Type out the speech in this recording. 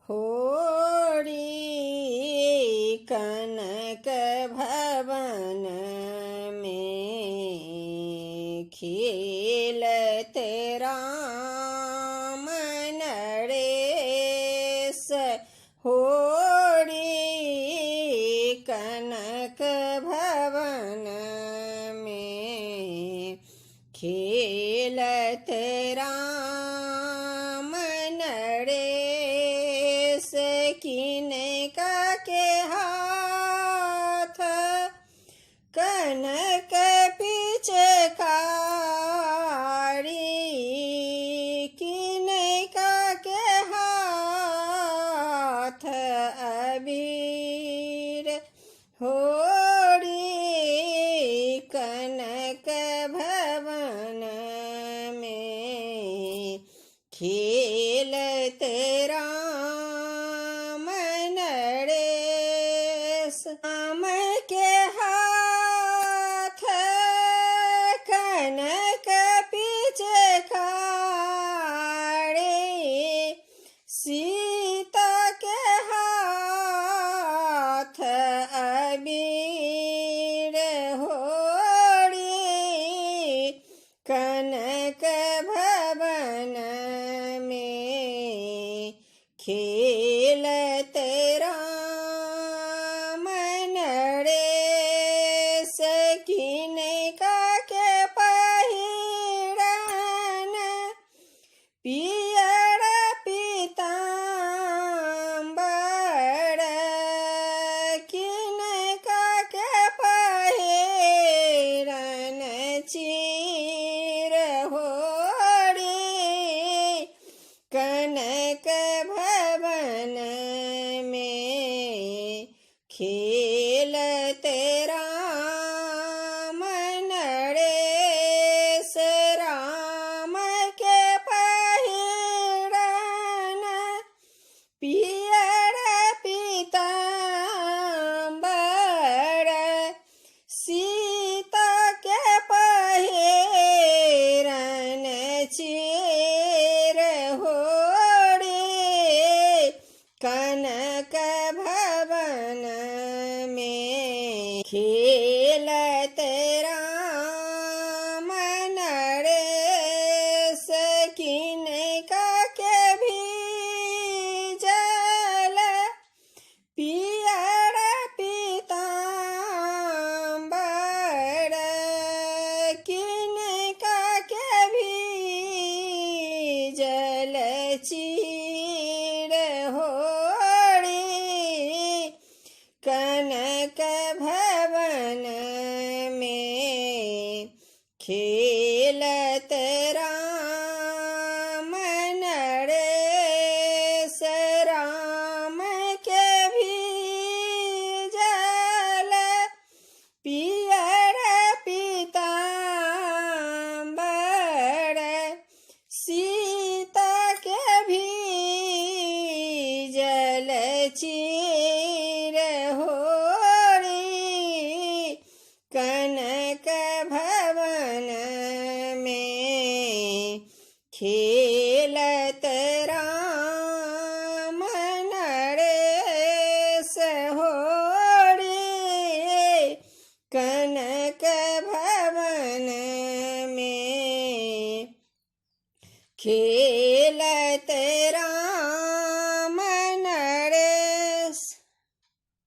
होरी कनक भवन में खेलत राम नरेश। होरी कनक भवन में खेलत राम नरेश। किनका के हाथ कनक पिचकारी। किनका के हाथ अबीर। होरी कनक भवन में खेलत राम नरेश। राम के हाथ कनक पिचकारी। सीता के हाथ अबीर। होरी कनक भवन में खेलत राम नरेश। किनका के पहिरन पियर पीताम्बर। किनका के पहिरन चीर। होरी कनक भवन में खेलत राम नरेश। राम के पहिरन पियर पीताम्बर। सीता के पहिरन चीर। होरी कनक भवन में खेलत राम नरेश। किनका के भीजल पियर पीताम्बर। किनका के भीजल चीर। होरी कनक भवन में खेलत राम नरेश। राम के भीजल पियर पीताम्बर। सीता के भीजल चीर।